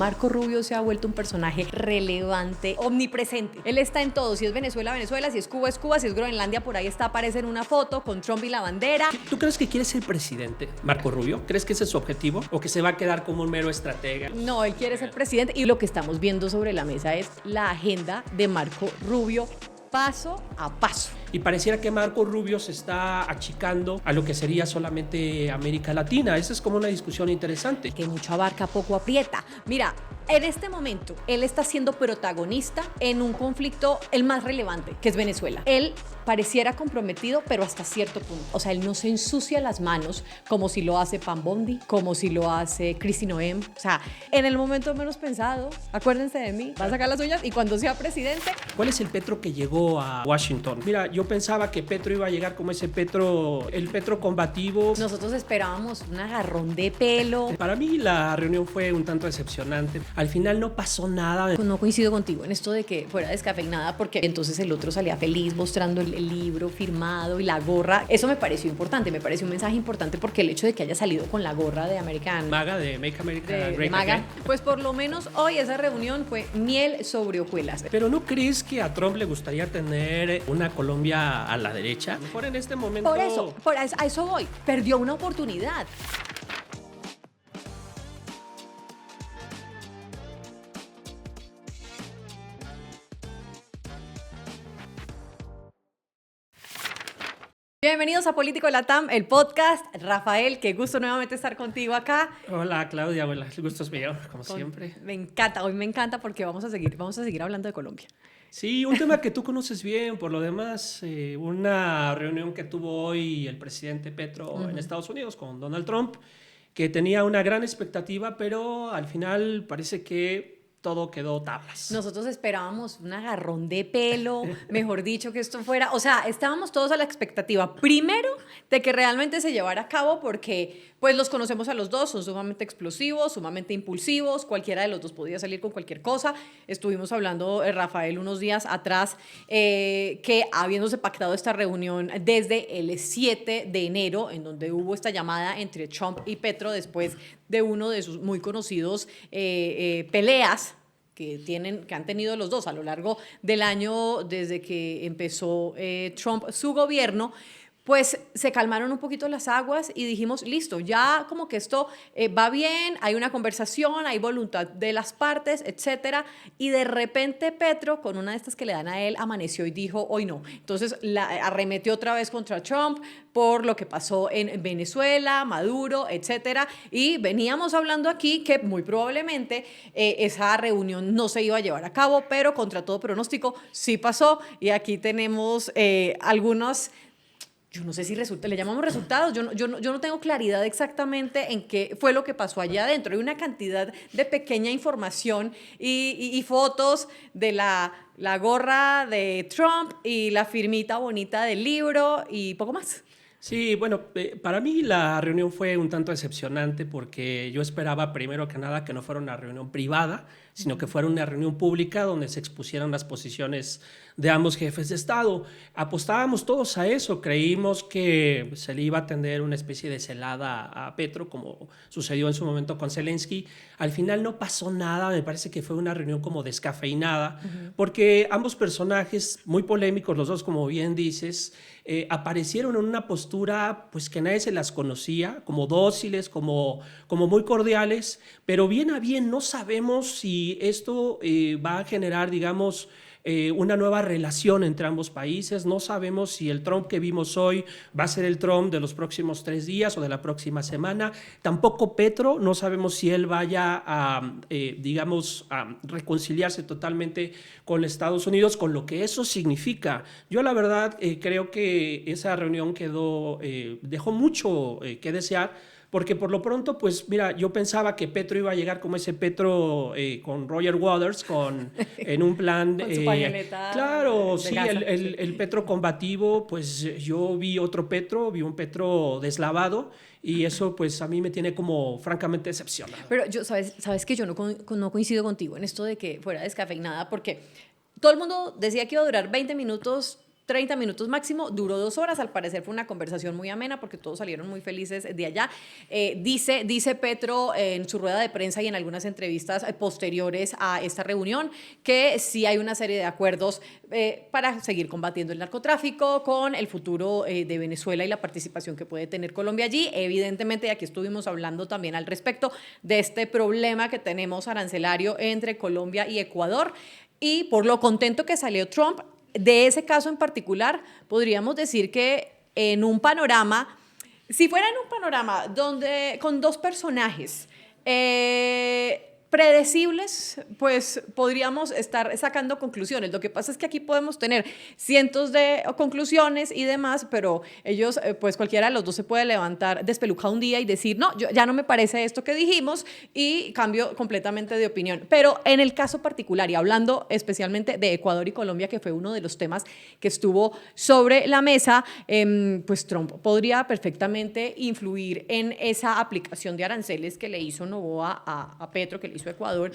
Marco Rubio se ha vuelto un personaje relevante, omnipresente. Él está en todo. Si es Venezuela, Venezuela. Si es Cuba, es Cuba. Si es Groenlandia, por ahí está, aparece en una foto con Trump y la bandera. ¿Tú crees que quiere ser presidente, Marco Rubio? ¿Crees que ese es su objetivo? ¿O que se va a quedar como un mero estratega? No, él quiere ser presidente. Y lo que estamos viendo sobre la mesa es la agenda de Marco Rubio paso a paso. Y pareciera que Marco Rubio se está achicando a lo que sería solamente América Latina. Esa es como una discusión interesante. Que mucho abarca, poco aprieta. Mira, en este momento, él está siendo protagonista en un conflicto el más relevante, que es Venezuela. Él pareciera comprometido, pero hasta cierto punto. O sea, él no se ensucia las manos como si lo hace Pam Bondi, como si lo hace Kristi Noem. O sea, en el momento menos pensado, acuérdense de mí, va a sacar las uñas y cuando sea presidente... ¿Cuál es el Petro que llegó a Washington? Mira, yo pensaba que Petro iba a llegar como ese Petro, el Petro combativo. Nosotros esperábamos un agarrón de pelo. Para mí la reunión fue un tanto decepcionante. Al final no pasó nada. No coincido contigo en esto de que fuera descafeinada, porque entonces el otro salía feliz mostrando el libro firmado y la gorra. Eso me pareció importante, me pareció un mensaje importante, porque el hecho de que haya salido con la gorra de American MAGA, de Make America Great MAGA, Again. pues por lo menos hoy esa reunión fue miel sobre hojuelas. Pero ¿no crees que a Trump le gustaría tener una Colombia a la derecha? Mejor en este momento... A eso voy. Perdió una oportunidad. Bienvenidos a Político Latam, el podcast. Rafael, qué gusto nuevamente estar contigo acá. Hola Claudia, hola, el gusto es mío, como siempre. Me encanta, hoy me encanta porque vamos a seguir hablando de Colombia. Sí, un tema que tú conoces bien, por lo demás, una reunión que tuvo hoy el presidente Petro en Estados Unidos con Donald Trump, que tenía una gran expectativa, pero al final parece que todo quedó tablas. Nosotros esperábamos un agarrón de pelo, mejor dicho, que esto fuera... O sea, estábamos todos a la expectativa, primero, de que realmente se llevara a cabo, porque pues los conocemos a los dos, son sumamente explosivos, sumamente impulsivos, cualquiera de los dos podía salir con cualquier cosa. Estuvimos hablando, Rafael, unos días atrás, que habiéndose pactado esta reunión desde el 7 de enero, en donde hubo esta llamada entre Trump y Petro, después de uno de sus muy conocidos peleas que han tenido los dos a lo largo del año desde que empezó Trump su gobierno, pues se calmaron un poquito las aguas y dijimos, listo, ya como que esto va bien, hay una conversación, hay voluntad de las partes, etcétera, y de repente Petro, con una de estas que le dan a él, amaneció y dijo, hoy no. Entonces arremetió otra vez contra Trump por lo que pasó en Venezuela, Maduro, etcétera, y veníamos hablando aquí que muy probablemente esa reunión no se iba a llevar a cabo, pero contra todo pronóstico sí pasó, y aquí tenemos algunos... Yo no sé si le llamamos resultados, yo no tengo claridad exactamente en qué fue lo que pasó allá adentro. Hay una cantidad de pequeña información y fotos de la gorra de Trump y la firmita bonita del libro y poco más. Sí, bueno, para mí la reunión fue un tanto decepcionante porque yo esperaba primero que nada que no fuera una reunión privada, sino que fuera una reunión pública donde se expusieran las posiciones de ambos jefes de Estado. Apostábamos todos a eso, creímos que se le iba a tender una especie de celada a Petro, como sucedió en su momento con Zelensky. Al final no pasó nada, me parece que fue una reunión como descafeinada, porque ambos personajes, muy polémicos los dos, como bien dices, aparecieron en una postura pues que nadie se las conocía, como dóciles, como muy cordiales, pero bien a bien no sabemos si esto va a generar, digamos, una nueva relación entre ambos países. No sabemos si el Trump que vimos hoy va a ser el Trump de los próximos 3 días o de la próxima semana. Tampoco Petro, no sabemos si él vaya a, digamos, a reconciliarse totalmente con Estados Unidos, con lo que eso significa. Yo la verdad creo que esa reunión dejó mucho que desear, porque por lo pronto, pues mira, yo pensaba que Petro iba a llegar como ese Petro con Roger Waters, en un plan... Con su pañoleta claro, de sí, gasa. el Petro combativo, pues yo vi otro Petro, vi un Petro deslavado, y eso pues a mí me tiene como francamente decepcionado. Pero sabes que yo no coincido contigo en esto de que fuera descafeinada, porque todo el mundo decía que iba a durar 20 minutos 30 minutos máximo, duró 2 horas, al parecer fue una conversación muy amena porque todos salieron muy felices de allá. Dice Petro en su rueda de prensa y en algunas entrevistas posteriores a esta reunión que sí hay una serie de acuerdos para seguir combatiendo el narcotráfico, con el futuro de Venezuela y la participación que puede tener Colombia allí. Evidentemente, y aquí estuvimos hablando también al respecto de este problema que tenemos arancelario entre Colombia y Ecuador, y por lo contento que salió Trump de ese caso en particular, podríamos decir que en un panorama, si fuera en un panorama donde con dos personajes predecibles, pues podríamos estar sacando conclusiones. Lo que pasa es que aquí podemos tener cientos de conclusiones y demás, pero ellos, pues cualquiera de los dos se puede levantar despelucado un día y decir, no, ya no me parece esto que dijimos, y cambio completamente de opinión. Pero en el caso particular, y hablando especialmente de Ecuador y Colombia, que fue uno de los temas que estuvo sobre la mesa, pues Trump podría perfectamente influir en esa aplicación de aranceles que le hizo Noboa a Petro, que le hizo Ecuador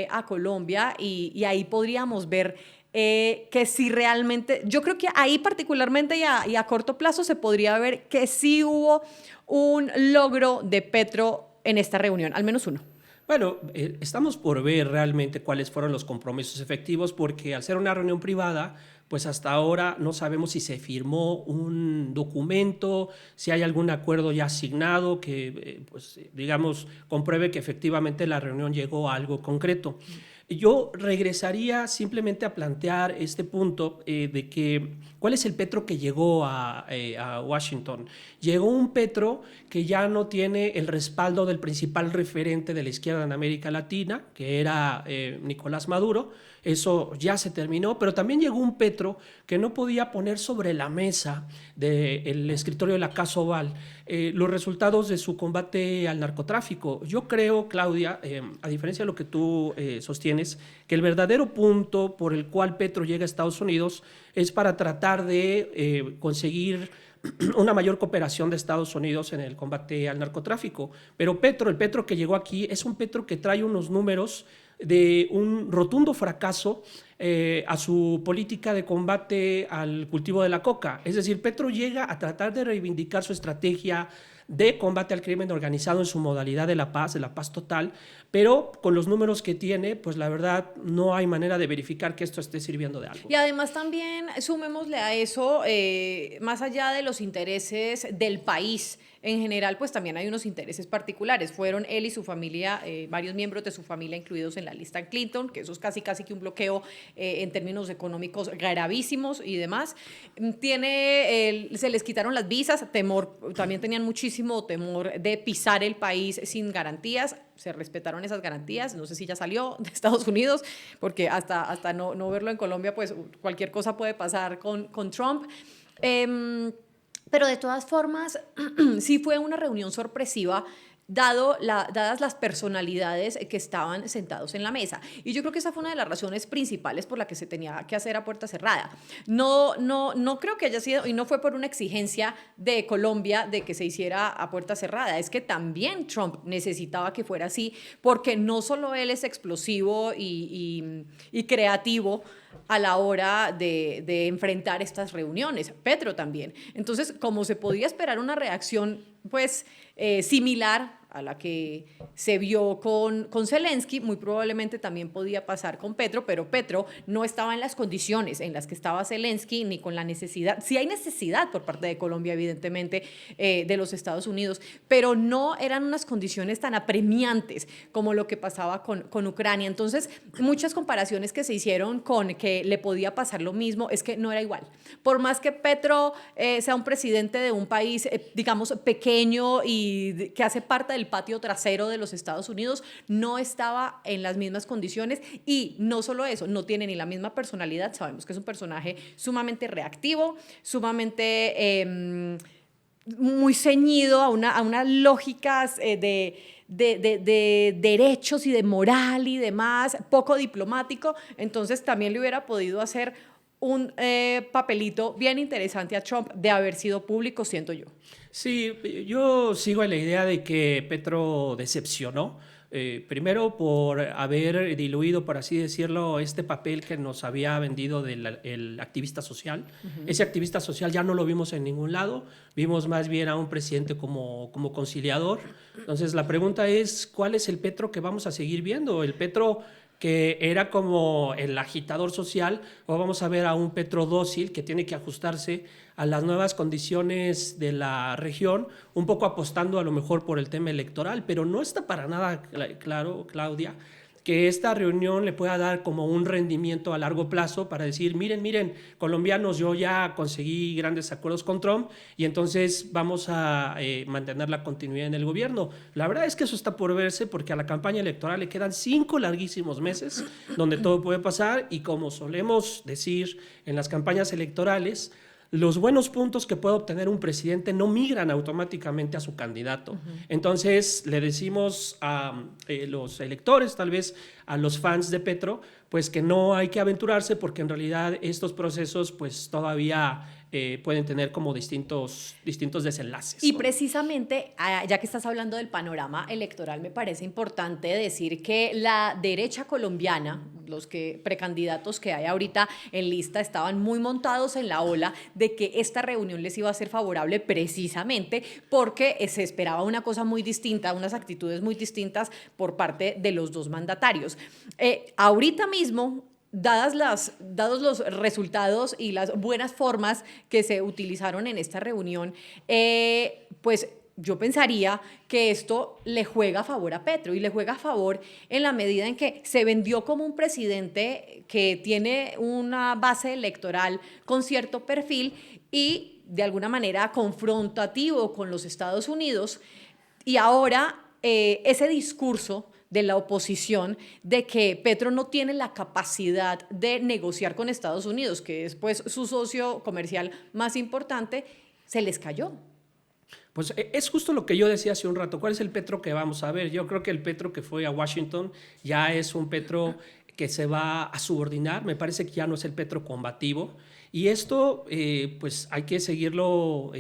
a Colombia, y ahí podríamos ver que si realmente, yo creo que ahí particularmente y a corto plazo se podría ver que sí hubo un logro de Petro en esta reunión, al menos uno. Bueno, estamos por ver realmente cuáles fueron los compromisos efectivos, porque al ser una reunión privada, pues hasta ahora no sabemos si se firmó un documento, si hay algún acuerdo ya asignado que, pues, digamos, compruebe que efectivamente la reunión llegó a algo concreto. Yo regresaría simplemente a plantear este punto de que ¿cuál es el Petro que llegó a Washington? Llegó un Petro que ya no tiene el respaldo del principal referente de la izquierda en América Latina, que era Nicolás Maduro. Eso ya se terminó, pero también llegó un Petro que no podía poner sobre la mesa del escritorio de la Casa Oval los resultados de su combate al narcotráfico. Yo creo, Claudia, a diferencia de lo que tú sostienes, que el verdadero punto por el cual Petro llega a Estados Unidos es para tratar de conseguir una mayor cooperación de Estados Unidos en el combate al narcotráfico. Pero el Petro que llegó aquí es un Petro que trae unos números de un rotundo fracaso a su política de combate al cultivo de la coca. Es decir, Petro llega a tratar de reivindicar su estrategia de combate al crimen organizado en su modalidad de la paz total, pero con los números que tiene, pues la verdad no hay manera de verificar que esto esté sirviendo de algo. Y además también sumémosle a eso, más allá de los intereses del país en general, pues también hay unos intereses particulares. Fueron él y su familia, varios miembros de su familia incluidos en la lista Clinton, que eso es casi que un bloqueo en términos económicos gravísimos y demás. Se les quitaron las visas, también tenían muchísimo temor de pisar el país sin garantías. Se respetaron esas garantías, no sé si ya salió de Estados Unidos, porque hasta no verlo en Colombia, pues cualquier cosa puede pasar con Trump. Pero de todas formas, sí fue una reunión sorpresiva, dadas las personalidades que estaban sentados en la mesa. Y yo creo que esa fue una de las razones principales por la que se tenía que hacer a puerta cerrada. No creo que haya sido, y no fue por una exigencia de Colombia de que se hiciera a puerta cerrada, es que también Trump necesitaba que fuera así, porque no solo él es explosivo y creativo a la hora de enfrentar estas reuniones, Petro también. Entonces, como se podía esperar una reacción pues similar a la que se vio con Zelensky, muy probablemente también podía pasar con Petro, pero Petro no estaba en las condiciones en las que estaba Zelensky, ni con la necesidad. Sí hay necesidad por parte de Colombia, evidentemente, de los Estados Unidos, pero no eran unas condiciones tan apremiantes como lo que pasaba con Ucrania. Entonces, muchas comparaciones que se hicieron con que le podía pasar lo mismo, es que no era igual. Por más que Petro sea un presidente de un país, digamos, pequeño y que hace parte del patio trasero de los Estados Unidos, no estaba en las mismas condiciones, y no solo eso, no tiene ni la misma personalidad. Sabemos que es un personaje sumamente reactivo, sumamente muy ceñido a unas lógicas de derechos y de moral y demás, poco diplomático. Entonces también le hubiera podido hacer un papelito bien interesante a Trump de haber sido público, siento yo. Sí, yo sigo en la idea de que Petro decepcionó, Primero por haber diluido, por así decirlo, este papel que nos había vendido el activista social. Ese activista social ya no lo vimos en ningún lado, vimos más bien a un presidente como conciliador. Entonces la pregunta es, ¿cuál es el Petro que vamos a seguir viendo? ¿El Petro que era como el agitador social, o vamos a ver a un Petro dócil que tiene que ajustarse a las nuevas condiciones de la región, un poco apostando a lo mejor por el tema electoral, pero no está para nada claro, Claudia, que esta reunión le pueda dar como un rendimiento a largo plazo para decir, miren, colombianos, yo ya conseguí grandes acuerdos con Trump y entonces vamos a mantener la continuidad en el gobierno. La verdad es que eso está por verse porque a la campaña electoral le quedan 5 larguísimos meses donde todo puede pasar y como solemos decir en las campañas electorales, los buenos puntos que puede obtener un presidente no migran automáticamente a su candidato. Entonces le decimos a los electores, tal vez a los fans de Petro, pues que no hay que aventurarse porque en realidad estos procesos pues todavía pueden tener como distintos desenlaces. Y ¿no? precisamente, ya que estás hablando del panorama electoral, me parece importante decir que la derecha colombiana, los precandidatos que hay ahorita en lista, estaban muy montados en la ola de que esta reunión les iba a ser favorable precisamente porque se esperaba una cosa muy distinta, unas actitudes muy distintas por parte de los dos mandatarios. Ahorita mismo, dados los resultados y las buenas formas que se utilizaron en esta reunión, pues yo pensaría que esto le juega a favor a Petro y le juega a favor en la medida en que se vendió como un presidente que tiene una base electoral con cierto perfil y de alguna manera confrontativo con los Estados Unidos y ahora ese discurso de la oposición de que Petro no tiene la capacidad de negociar con Estados Unidos, que es pues su socio comercial más importante, se les cayó. Pues es justo lo que yo decía hace un rato. ¿Cuál es el Petro que vamos a ver? Yo creo que el Petro que fue a Washington ya es un Petro que se va a subordinar. Me parece que ya no es el Petro combativo. Y esto, pues hay que seguirlo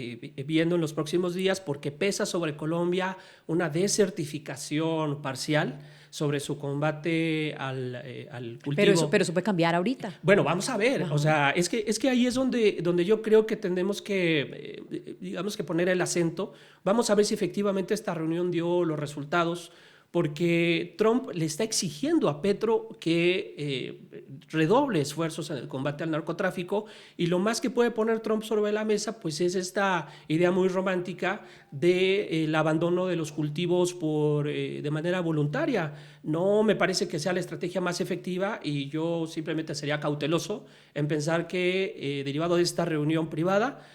viendo en los próximos días porque pesa sobre Colombia una desertificación parcial sobre su combate al cultivo. Pero eso puede cambiar ahorita. Bueno, vamos a ver. O sea, es que ahí es donde yo creo que tenemos que, digamos que poner el acento. Vamos a ver si efectivamente esta reunión dio los resultados, porque Trump le está exigiendo a Petro que redoble esfuerzos en el combate al narcotráfico y lo más que puede poner Trump sobre la mesa pues es esta idea muy romántica del abandono de los cultivos de manera voluntaria. No me parece que sea la estrategia más efectiva y yo simplemente sería cauteloso en pensar que derivado de esta reunión privada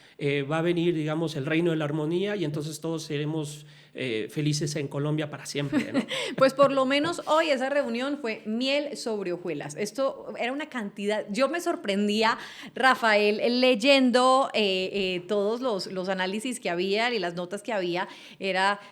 va a venir, digamos, el reino de la armonía y entonces todos seremos felices en Colombia para siempre, ¿no? Pues por lo menos hoy esa reunión fue miel sobre hojuelas. Esto era una cantidad. Yo me sorprendía, Rafael, leyendo todos los análisis que había y las notas que había.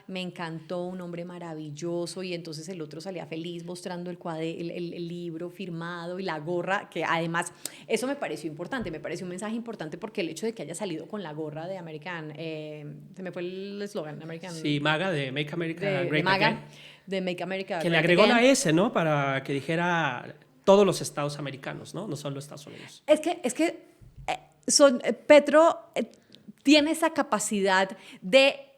Me encantó, un hombre maravilloso y entonces el otro salía feliz mostrando el libro firmado y la gorra, que además eso me pareció importante, me pareció un mensaje importante porque el hecho de que haya salido con la gorra de American, se me fue el eslogan, American. Sí, MAGA, de Make America Great Again. De Make America Que Great le agregó Again. la S, ¿no? Para que dijera todos los estados americanos, ¿no? No solo Estados Unidos. Es que Petro tiene esa capacidad de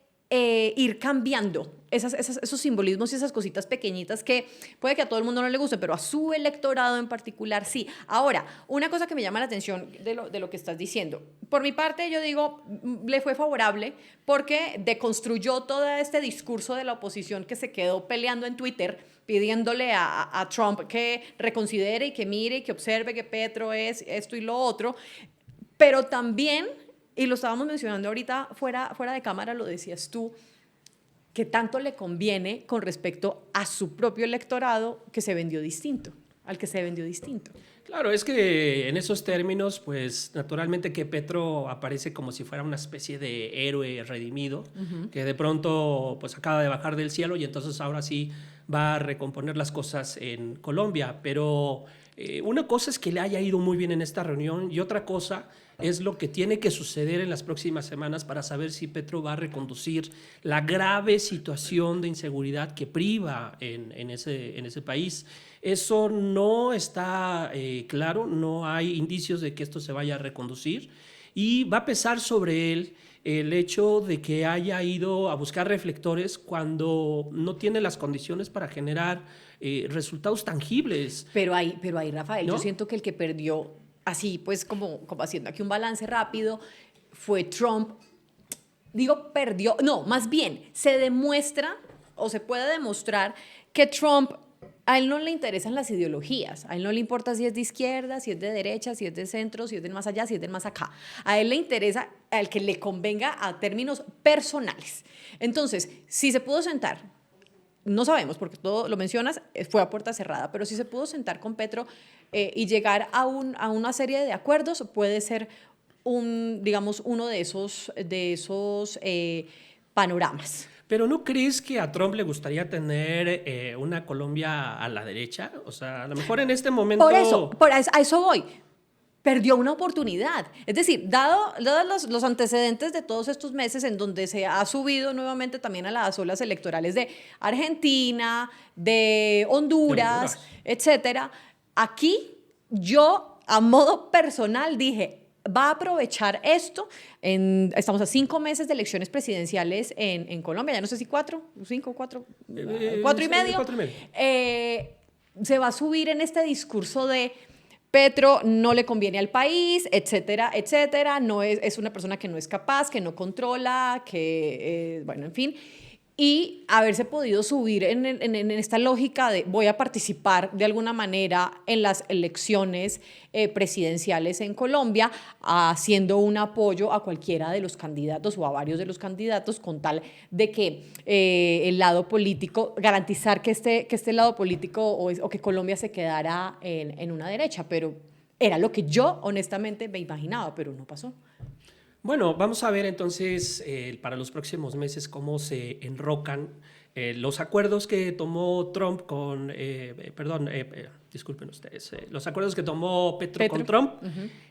ir cambiando esos simbolismos y esas cositas pequeñitas que puede que a todo el mundo no le guste, pero a su electorado en particular sí. Ahora, una cosa que me llama la atención de lo que estás diciendo, por mi parte yo digo, le fue favorable porque deconstruyó todo este discurso de la oposición que se quedó peleando en Twitter pidiéndole a Trump que reconsidere y que mire y que observe que Petro es esto y lo otro, pero también, y lo estábamos mencionando ahorita fuera de cámara, lo decías tú, que tanto le conviene con respecto a su propio electorado que se vendió distinto, al que se vendió distinto. Claro, es que en esos términos, pues naturalmente que Petro aparece como si fuera una especie de héroe redimido, que de pronto pues acaba de bajar del cielo y entonces ahora sí va a recomponer las cosas en Colombia, pero una cosa es que le haya ido muy bien en esta reunión y otra cosa es lo que tiene que suceder en las próximas semanas para saber si Petro va a reconducir la grave situación de inseguridad que priva en ese país. Eso no está claro, no hay indicios de que esto se vaya a reconducir y va a pesar sobre él el hecho de que haya ido a buscar reflectores cuando no tiene las condiciones para generar resultados tangibles. Pero ahí, Rafael, ¿No? yo siento que el que perdió, así pues como haciendo aquí un balance rápido, fue Trump. Digo, perdió, no, más bien, se demuestra o se puede demostrar que Trump, a él no le interesan las ideologías, a él no le importa si es de izquierda, si es de derecha, si es de centro, si es del más allá, si es del más acá. A él le interesa al que le convenga a términos personales. Entonces, si se pudo sentar, no sabemos, porque todo lo mencionas, fue a puerta cerrada, pero si se pudo sentar con Petro y llegar a una serie de acuerdos, puede ser digamos, uno de esos panoramas. Pero ¿no crees que a Trump le gustaría tener una Colombia a la derecha? O sea, a lo mejor en este momento... A eso voy. Perdió una oportunidad. Es decir, dados los antecedentes de todos estos meses en donde se ha subido nuevamente también a las olas electorales de Argentina, de Honduras, etcétera, aquí yo a modo personal dije, va a aprovechar esto. Estamos a 5 meses de elecciones presidenciales en Colombia, ya no sé si 4, 5, 4, 4 y medio. 4 y medio. Se va a subir en este discurso de Petro no le conviene al país, etcétera, etcétera. No es una persona que no es capaz, que no controla, bueno, en fin. Y haberse podido subir en esta lógica de voy a participar de alguna manera en las elecciones presidenciales en Colombia, haciendo un apoyo a cualquiera de los candidatos o a varios de los candidatos con tal de que el lado político, garantizar que este lado político o que Colombia se quedara en una derecha. Pero era lo que yo honestamente me imaginaba, pero no pasó. Bueno, vamos a ver entonces para los próximos meses cómo se enrocan los acuerdos que tomó Trump con, disculpen ustedes, los acuerdos que tomó Petro con Trump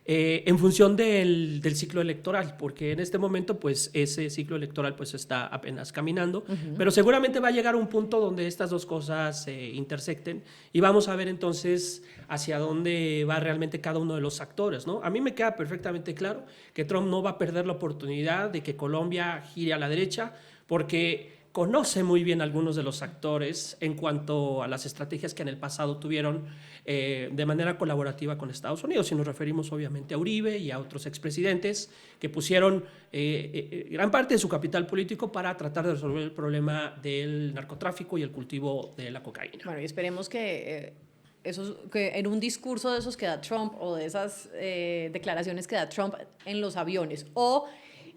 en función del ciclo electoral, porque en este momento pues ese ciclo electoral pues está apenas caminando, pero seguramente va a llegar un punto donde estas dos cosas se intersecten y vamos a ver entonces hacia dónde va realmente cada uno de los actores, ¿no? A mí me queda perfectamente claro que Trump no va a perder la oportunidad de que Colombia gire a la derecha, porque conoce muy bien algunos de los actores en cuanto a las estrategias que en el pasado tuvieron de manera colaborativa con Estados Unidos. Y nos referimos obviamente a Uribe y a otros expresidentes que pusieron gran parte de su capital político para tratar de resolver el problema del narcotráfico y el cultivo de la cocaína. Bueno, y esperemos que en un discurso de esos que da Trump o de esas declaraciones que da Trump en los aviones o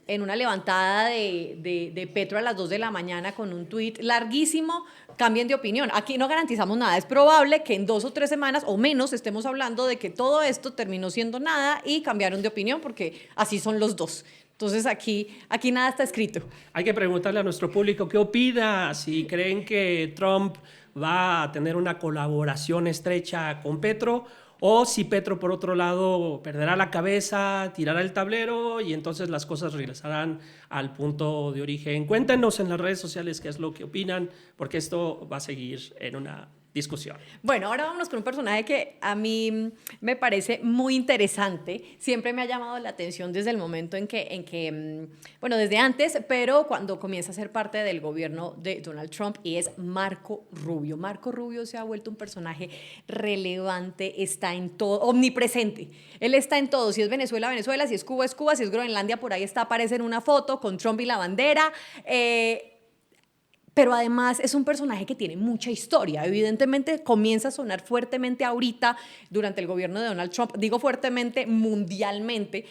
en una levantada de Petro a las 2 de la mañana con un tuit larguísimo, cambien de opinión. Aquí no garantizamos nada. Es probable que en 2 o 3 semanas o menos estemos hablando de que todo esto terminó siendo nada y cambiaron de opinión, porque así son los dos. Entonces aquí nada está escrito. Hay que preguntarle a nuestro público qué opina, si creen que Trump va a tener una colaboración estrecha con Petro, o si Petro, por otro lado, perderá la cabeza, tirará el tablero y entonces las cosas regresarán al punto de origen. Cuéntenos en las redes sociales qué es lo que opinan, porque esto va a seguir en una discusión. Bueno, ahora vámonos con un personaje que a mí me parece muy interesante. Siempre me ha llamado la atención desde el momento en que bueno, desde antes, pero cuando comienza a ser parte del gobierno de Donald Trump, y es Marco Rubio. Marco Rubio se ha vuelto un personaje relevante, está en todo, omnipresente. Él está en todo. Si es Venezuela, Venezuela, si es Cuba, es Cuba, si es Groenlandia, por ahí está, aparece en una foto con Trump y la bandera. Pero además es un personaje que tiene mucha historia. Evidentemente comienza a sonar fuertemente ahorita durante el gobierno de Donald Trump, digo fuertemente mundialmente,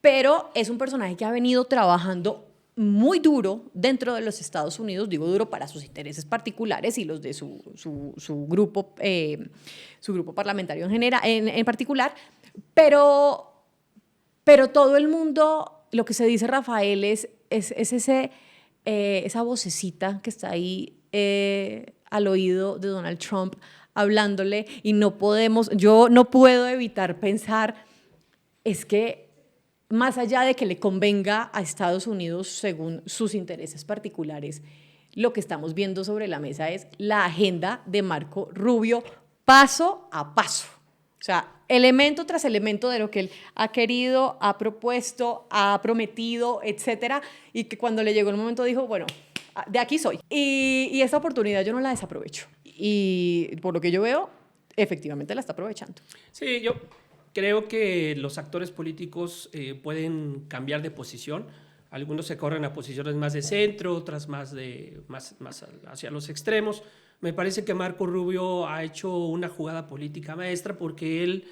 pero es un personaje que ha venido trabajando muy duro dentro de los Estados Unidos, digo duro para sus intereses particulares y los de su grupo parlamentario en particular, pero todo el mundo, lo que se dice, Rafael, es esa vocecita que está ahí al oído de Donald Trump hablándole y yo no puedo evitar pensar, es que más allá de que le convenga a Estados Unidos según sus intereses particulares, lo que estamos viendo sobre la mesa es la agenda de Marco Rubio paso a paso. O sea, elemento tras elemento de lo que él ha querido, ha propuesto, ha prometido, etcétera, y que cuando le llegó el momento dijo, bueno, de aquí soy. Y esta oportunidad yo no la desaprovecho. Y por lo que yo veo, efectivamente la está aprovechando. Sí, yo creo que los actores políticos pueden cambiar de posición. Algunos se corren a posiciones más de centro, otras más hacia los extremos. Me parece que Marco Rubio ha hecho una jugada política maestra porque él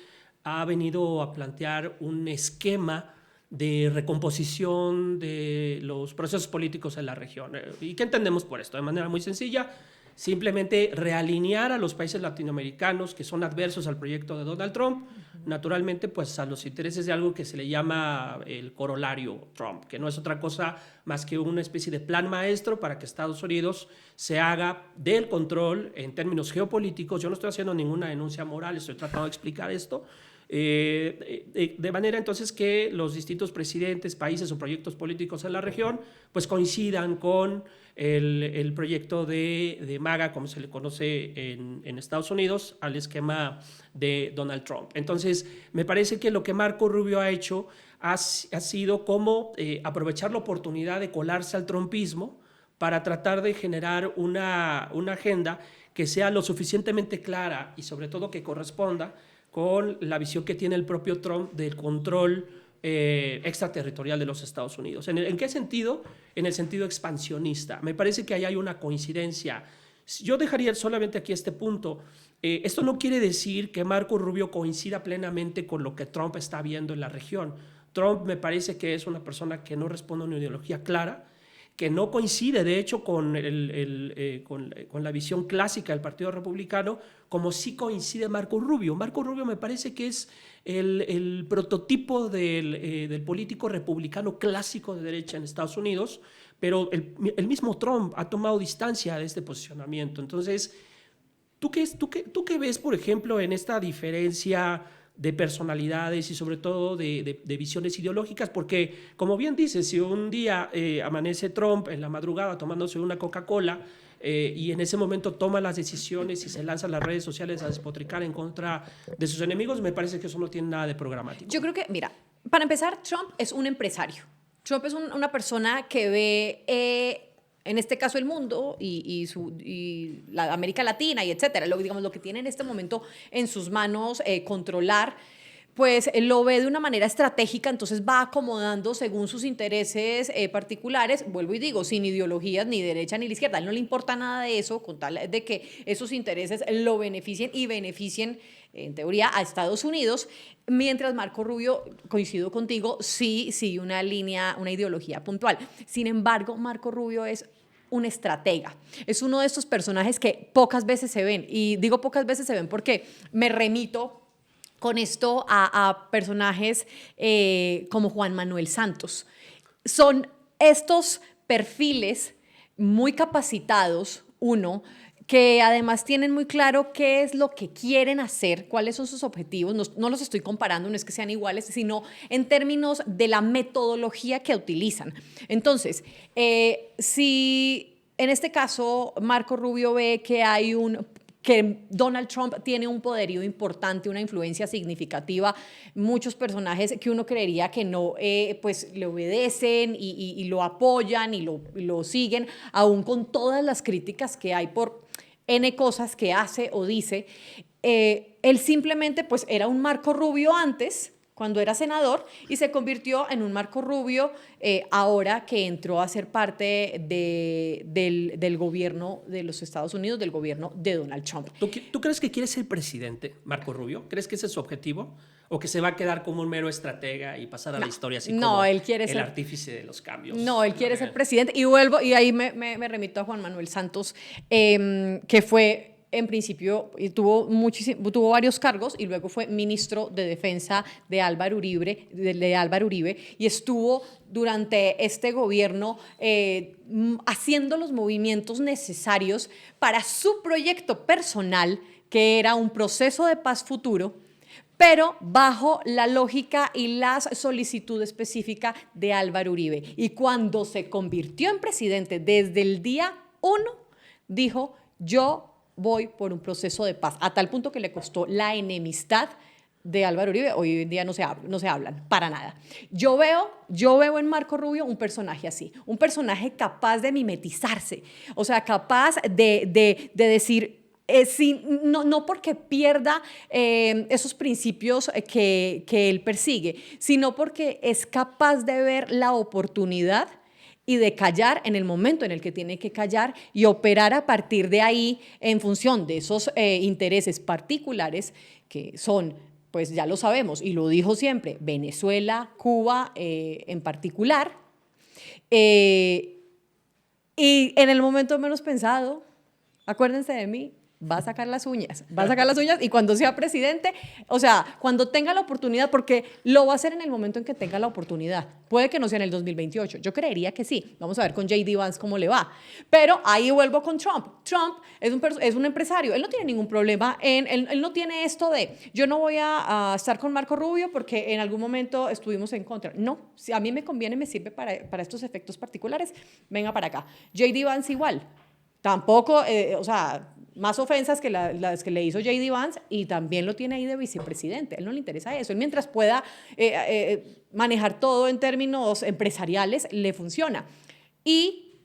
ha venido a plantear un esquema de recomposición de los procesos políticos en la región. ¿Y qué entendemos por esto? De manera muy sencilla, simplemente realinear a los países latinoamericanos que son adversos al proyecto de Donald Trump, naturalmente pues a los intereses de algo que se le llama el corolario Trump, que no es otra cosa más que una especie de plan maestro para que Estados Unidos se haga del control en términos geopolíticos. Yo no estoy haciendo ninguna denuncia moral, estoy tratando de explicar esto, de manera entonces que los distintos presidentes, países o proyectos políticos en la región pues coincidan con el proyecto de MAGA, como se le conoce en Estados Unidos, al esquema de Donald Trump. Entonces, me parece que lo que Marco Rubio ha hecho ha sido como aprovechar la oportunidad de colarse al trumpismo para tratar de generar una agenda que sea lo suficientemente clara y sobre todo que corresponda con la visión que tiene el propio Trump del control extraterritorial de los Estados Unidos. ¿En qué sentido? En el sentido expansionista. Me parece que ahí hay una coincidencia. Yo dejaría solamente aquí este punto. Esto no quiere decir que Marco Rubio coincida plenamente con lo que Trump está viendo en la región. Trump me parece que es una persona que no responde a una ideología clara, que no coincide, de hecho, con la visión clásica del Partido Republicano, como sí coincide Marco Rubio. Marco Rubio me parece que es el prototipo del político republicano clásico de derecha en Estados Unidos, pero el mismo Trump ha tomado distancia de este posicionamiento. Entonces, ¿tú qué ves, por ejemplo, en esta diferencia de personalidades y sobre todo de visiones ideológicas? Porque, como bien dices, si un día amanece Trump en la madrugada tomándose una Coca-Cola y en ese momento toma las decisiones y se lanza a las redes sociales a despotricar en contra de sus enemigos, me parece que eso no tiene nada de programático. Yo creo que, mira, para empezar, Trump es un empresario. Trump es una persona que ve... en este caso el mundo y la América Latina y etcétera, lo que tiene en este momento en sus manos controlar, pues lo ve de una manera estratégica, entonces va acomodando según sus intereses particulares, vuelvo y digo, sin ideologías ni derecha ni la izquierda, a él no le importa nada de eso, con tal de que esos intereses lo beneficien y beneficien en teoría a Estados Unidos, mientras Marco Rubio, coincido contigo, sí una línea, una ideología puntual. Sin embargo, Marco Rubio es un estratega, es uno de estos personajes que pocas veces se ven, y digo pocas veces se ven porque me remito con esto a personajes como Juan Manuel Santos. Son estos perfiles muy capacitados, que además tienen muy claro qué es lo que quieren hacer, cuáles son sus objetivos. No los estoy comparando, no es que sean iguales, sino en términos de la metodología que utilizan. Entonces, si en este caso Marco Rubio ve que Donald Trump tiene un poderío importante, una influencia significativa, muchos personajes que uno creería que no, pues le obedecen y lo apoyan y lo siguen, aún con todas las críticas que hay por N cosas que hace o dice. Él simplemente pues era un Marco Rubio antes, cuando era senador, y se convirtió en un Marco Rubio ahora que entró a ser parte del gobierno de los Estados Unidos, del gobierno de Donald Trump. ¿Tú crees que quiere ser presidente, Marco Rubio? ¿Crees que ese es su objetivo? ¿O que se va a quedar como un mero estratega y pasar a la historia así como él quiere el ser artífice de los cambios? No, él quiere ser presidente. Y vuelvo, y ahí me remito a Juan Manuel Santos, que fue en principio tuvo varios cargos y luego fue ministro de Defensa de Álvaro Uribe, y estuvo durante este gobierno haciendo los movimientos necesarios para su proyecto personal, que era un proceso de paz futuro, pero bajo la lógica y la solicitud específica de Álvaro Uribe. Y cuando se convirtió en presidente, desde el día 1, dijo: yo voy por un proceso de paz, a tal punto que le costó la enemistad de Álvaro Uribe. Hoy en día no se hablan para nada. Yo veo en Marco Rubio un personaje así, un personaje capaz de mimetizarse, o sea, capaz de decir... no porque pierda esos principios que él persigue, sino porque es capaz de ver la oportunidad y de callar en el momento en el que tiene que callar y operar a partir de ahí en función de esos intereses particulares que son, pues ya lo sabemos y lo dijo siempre, Venezuela, Cuba en particular. Y en el momento menos pensado, acuérdense de mí, va a sacar las uñas y cuando sea presidente, o sea, cuando tenga la oportunidad, porque lo va a hacer en el momento en que tenga la oportunidad. Puede que no sea en el 2028, yo creería que sí. Vamos a ver con J.D. Vance cómo le va. Pero ahí vuelvo con Trump. Trump es un empresario, él no tiene ningún problema, él no tiene esto de yo no voy a estar con Marco Rubio porque en algún momento estuvimos en contra. No, si a mí me conviene, me sirve para estos efectos particulares, venga para acá. J.D. Vance igual. Tampoco, o sea, más ofensas que las que le hizo J.D. Vance, y también lo tiene ahí de vicepresidente. A él no le interesa eso. Él, mientras pueda manejar todo en términos empresariales, le funciona. Y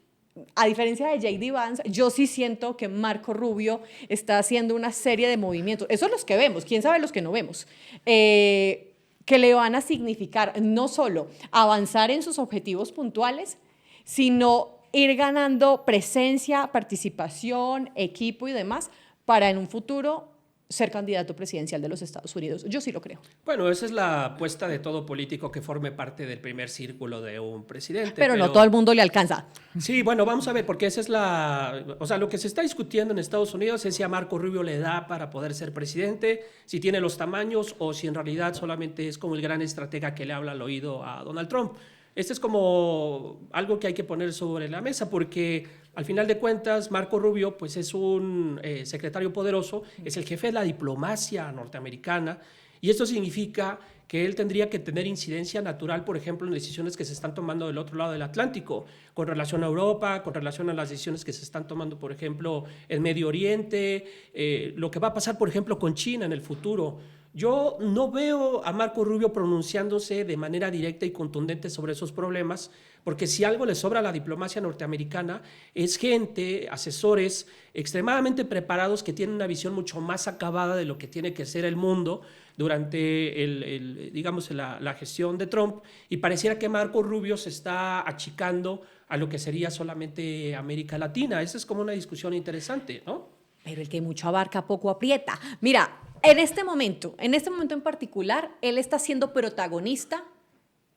a diferencia de J.D. Vance, yo sí siento que Marco Rubio está haciendo una serie de movimientos. Esos son los que vemos, quién sabe los que no vemos. Que le van a significar no solo avanzar en sus objetivos puntuales, sino ir ganando presencia, participación, equipo y demás para en un futuro ser candidato presidencial de los Estados Unidos. Yo sí lo creo. Bueno, esa es la apuesta de todo político que forme parte del primer círculo de un presidente. Pero no todo el mundo le alcanza. Sí, bueno, vamos a ver, porque esa es o sea, lo que se está discutiendo en Estados Unidos es si a Marco Rubio le da para poder ser presidente, si tiene los tamaños o si en realidad solamente es como el gran estratega que le habla al oído a Donald Trump. Este es como algo que hay que poner sobre la mesa, porque al final de cuentas Marco Rubio pues es un secretario poderoso, es el jefe de la diplomacia norteamericana, y esto significa que él tendría que tener incidencia natural, por ejemplo, en decisiones que se están tomando del otro lado del Atlántico, con relación a Europa, con relación a las decisiones que se están tomando, por ejemplo, en Medio Oriente, lo que va a pasar, por ejemplo, con China en el futuro. Yo no veo a Marco Rubio pronunciándose de manera directa y contundente sobre esos problemas, porque si algo le sobra a la diplomacia norteamericana es gente, asesores extremadamente preparados que tienen una visión mucho más acabada de lo que tiene que ser el mundo durante digamos, la gestión de Trump, y pareciera que Marco Rubio se está achicando a lo que sería solamente América Latina. Esa es como una discusión interesante, ¿no? Pero el que mucho abarca, poco aprieta. Mira, en este momento en particular, él está siendo protagonista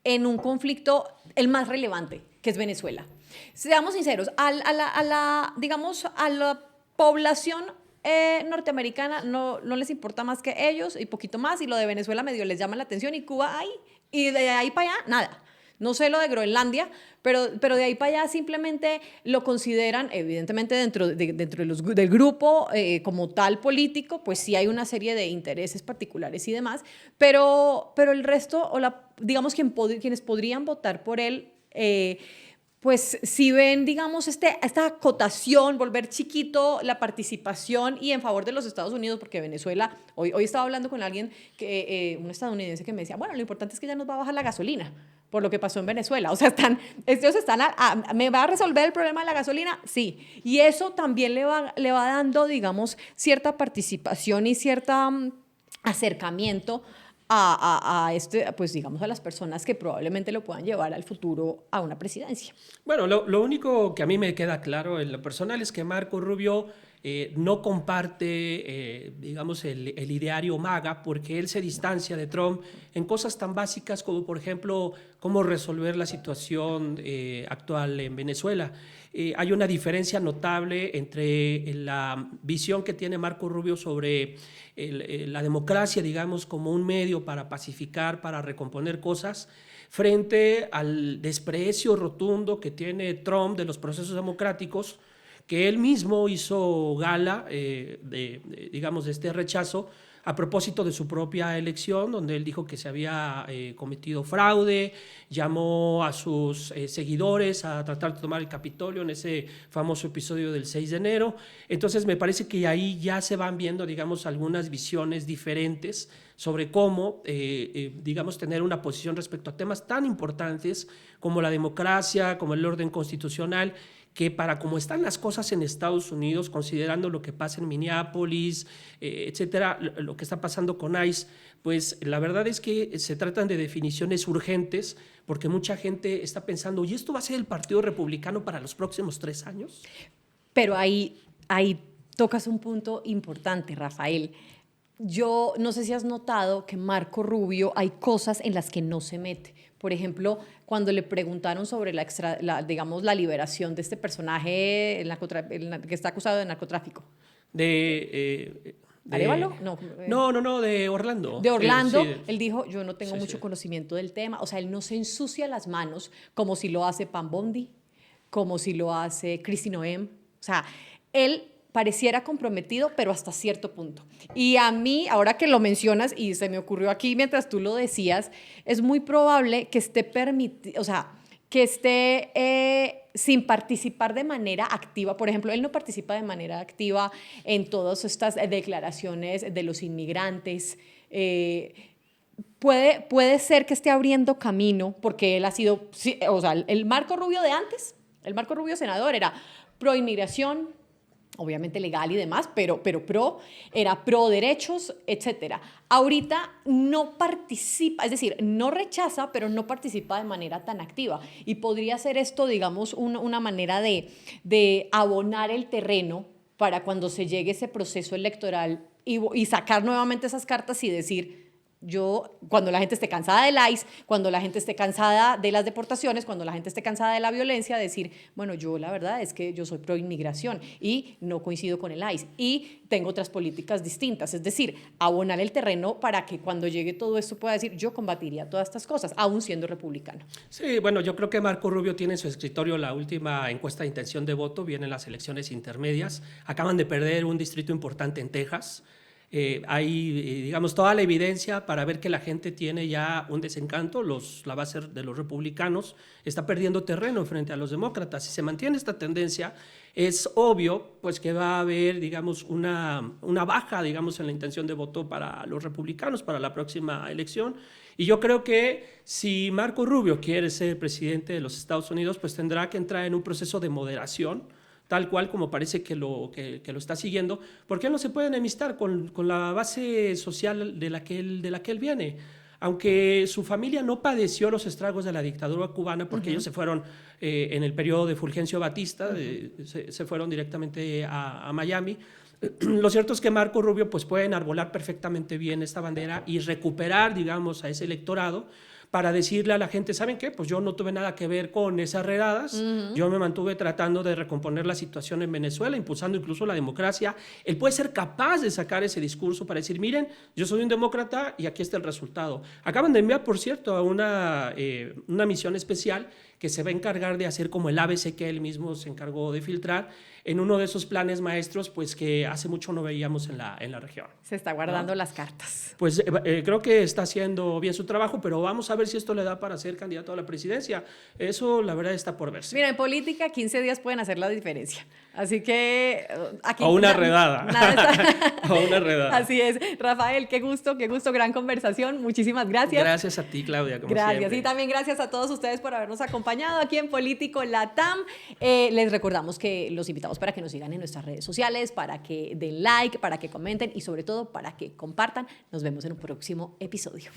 en un conflicto, el más relevante, que es Venezuela. Seamos sinceros, digamos, a la población norteamericana no les importa más que ellos y poquito más, y lo de Venezuela medio les llama la atención, y Cuba ahí, y de ahí para allá, nada. No sé lo de Groenlandia, pero de ahí para allá simplemente lo consideran, evidentemente dentro del grupo como tal político, pues sí hay una serie de intereses particulares y demás, pero el resto, digamos quienes podrían votar por él, pues si ven, digamos, esta acotación, volver chiquito la participación y en favor de los Estados Unidos, porque Venezuela, hoy estaba hablando con alguien, un estadounidense, que me decía, bueno, lo importante es que ya nos va a bajar la gasolina por lo que pasó en Venezuela. O sea, ¿me va a resolver el problema de la gasolina? Sí. Y eso también le va dando, digamos, cierta participación y cierto acercamiento pues digamos, a las personas que probablemente lo puedan llevar al futuro a una presidencia. Bueno, lo único que a mí me queda claro en lo personal es que Marco Rubio no comparte, digamos, el ideario MAGA, porque él se distancia de Trump en cosas tan básicas como, por ejemplo, cómo resolver la situación actual en Venezuela. Hay una diferencia notable entre la visión que tiene Marco Rubio sobre la democracia, digamos, como un medio para pacificar, para recomponer cosas, frente al desprecio rotundo que tiene Trump de los procesos democráticos, que él mismo hizo gala digamos, de este rechazo a propósito de su propia elección, donde él dijo que se había cometido fraude, llamó a sus seguidores a tratar de tomar el Capitolio en ese famoso episodio del 6 de enero. Entonces me parece que ahí ya se van viendo, digamos, algunas visiones diferentes sobre cómo, digamos, tener una posición respecto a temas tan importantes como la democracia, como el orden constitucional, que para cómo están las cosas en Estados Unidos, considerando lo que pasa en Minneapolis, etcétera, lo que está pasando con ICE, pues la verdad es que se tratan de definiciones urgentes, porque mucha gente está pensando, ¿y esto va a ser el Partido Republicano para los próximos 3 años? Pero ahí tocas un punto importante, Rafael. Yo no sé si has notado que Marco Rubio hay cosas en las que no se mete. Por ejemplo, cuando le preguntaron sobre digamos, la liberación de este personaje que está acusado de narcotráfico. ¿Arévalo? No, de Orlando. De Orlando, Sí. Él dijo, yo no tengo mucho conocimiento del tema. O sea, él no se ensucia las manos como si lo hace Pam Bondi, como si lo hace Kristi Noem. O sea, él pareciera comprometido, pero hasta cierto punto. Y a mí, ahora que lo mencionas, y se me ocurrió aquí mientras tú lo decías, es muy probable que esté permitido, o sea, que esté sin participar de manera activa. Por ejemplo, él no participa de manera activa en todas estas declaraciones de los inmigrantes. Puede ser que esté abriendo camino, porque él ha sido, o sea, el Marco Rubio de antes, el Marco Rubio senador, era pro inmigración, obviamente legal y demás, pero era pro derechos, etcétera. Ahorita no participa, es decir, no rechaza, pero no participa de manera tan activa. Y podría ser esto, digamos, una manera de abonar el terreno para cuando se llegue ese proceso electoral y sacar nuevamente esas cartas y decir, cuando la gente esté cansada del ICE, cuando la gente esté cansada de las deportaciones, cuando la gente esté cansada de la violencia, decir, bueno, yo la verdad es que yo soy pro inmigración y no coincido con el ICE y tengo otras políticas distintas. Es decir, abonar el terreno para que cuando llegue todo esto pueda decir, yo combatiría todas estas cosas, aún siendo republicano. Sí, bueno, yo creo que Marco Rubio tiene en su escritorio la última encuesta de intención de voto, vienen las elecciones intermedias, acaban de perder un distrito importante en Texas. Hay, digamos, toda la evidencia para ver que la gente tiene ya un desencanto, la base de los republicanos está perdiendo terreno frente a los demócratas. Si se mantiene esta tendencia, es obvio pues, que va a haber, digamos, una baja, digamos, en la intención de voto para los republicanos para la próxima elección. Y yo creo que si Marco Rubio quiere ser presidente de los Estados Unidos, pues tendrá que entrar en un proceso de moderación, tal cual como parece que lo está siguiendo, porque él no se puede enemistar con la base social de la que él viene. Aunque su familia no padeció los estragos de la dictadura cubana, porque ellos se fueron en el periodo de Fulgencio Batista, se fueron directamente a Miami. Lo cierto es que Marco Rubio pues, puede enarbolar perfectamente bien esta bandera y recuperar, digamos, a ese electorado, para decirle a la gente, ¿saben qué? Pues yo no tuve nada que ver con esas redadas, yo me mantuve tratando de recomponer la situación en Venezuela, impulsando incluso la democracia. Él puede ser capaz de sacar ese discurso para decir, miren, yo soy un demócrata y aquí está el resultado. Acaban de enviar, por cierto, a una misión especial que se va a encargar de hacer como el ABC que él mismo se encargó de filtrar en uno de esos planes maestros pues que hace mucho no veíamos en la región. Se está guardando las cartas. Pues creo que está haciendo bien su trabajo, pero vamos a ver si esto le da para ser candidato a la presidencia. Eso la verdad está por verse. Mira, en política 15 días pueden hacer la diferencia. Así que aquí... O una redada. O una redada. Así es. Rafael, qué gusto, gran conversación. Muchísimas gracias. Gracias a ti, Claudia, como gracias. siempre. Y también gracias a todos ustedes por habernos acompañado aquí en Político Latam. Les recordamos que los invitamos para que nos sigan en nuestras redes sociales, para que den like, para que comenten y sobre todo para que compartan. Nos vemos en un próximo episodio.